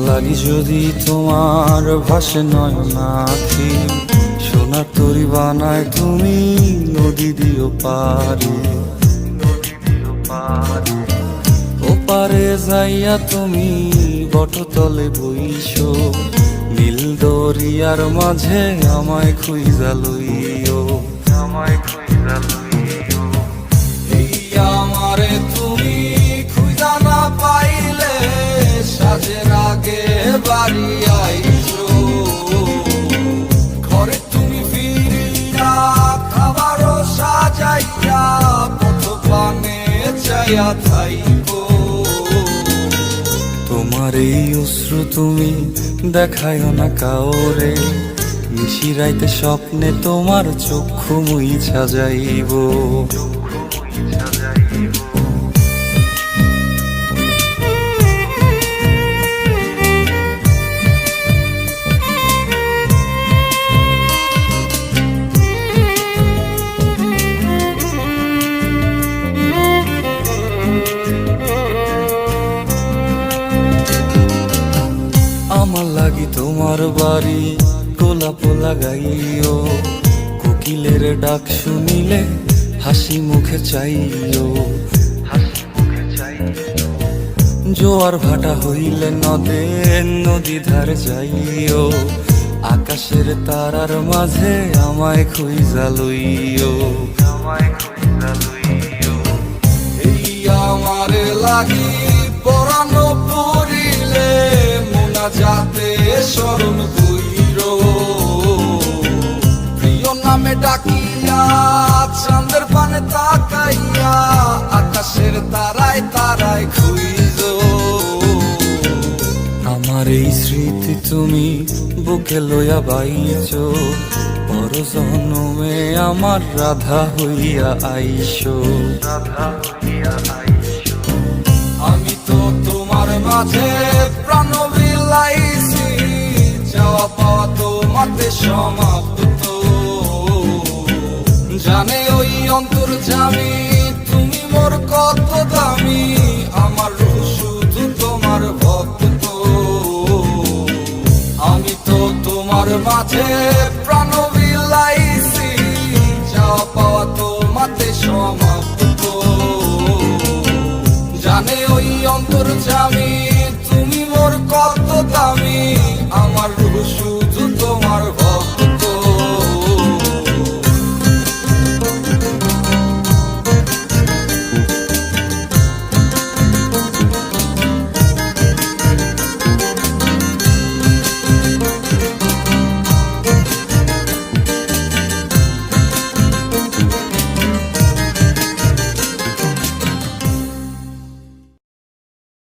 লাগি যদি তোমার ভাসে নয়নাখি, সোনার তরি বানায় তুমি নদী দিও পারে। ওপারে যাইয়া তুমি বটতলে বইসো, নীল দরিয়ার মাঝে আমায় খুঁজা লইও, আমায় খুঁজা লইও। এই আমারে তুমি খুঁজা না পাইলে সাজের আগে বাড়ি আইসো, ঘরে তুমি ফিরিয়া খাবারও সাজাইয়া পথ পানে চাইয়া থাইকো। তোমার এই অশ্রু তুমি দেখায় না কাউরে, নিশিরাইতে স্বপ্নে তোমার চক্ষু মুইছা যাইব। আমার লাগি তোমার বাড়ি গোলাপ লাগাইও, কোকিলের ডাক শুনিলে হাসি মুখে চাইও, হাসি মুখে চাইও। জোয়ার ভাটা হইলে নদে নদী ধার যাইও, আকাশের তারার মাঝে আমায় খুঁজা লইও, আমায় খুঁজা লইও। এই আমার লাগি পরানো পড়িলে যাতে স্মরণ কইরো, প্রিয় নামে ডাকিয়া চাঁদের পানে তাকাইয়া আকাশের তারায় তারায় খুঁজো। আমার এই স্মৃতি তুমি বুকে লইয়া বাইছো, পর জন্মে আমার রাধা হইয়া আইসো, রাধা হইয়া আইসো। আমি তো তোমার মাঝে প্রাণ বিলাইছি, যাওয়া পাওয়া তোমাতে সমাপ্ত। জানে ওই অন্তর্যামী তুমি মোর কত দামি, আমার রূহ শুধু তোমার ভক্ত। আমি তো তোমার মাঝে প্রাণ বিলাইছি, যাওয়া পাওয়া তোমাতে সমাপ্ত। জানে ওই অন্তর্যামী তুমি মোর কত দামি, আমার রূহ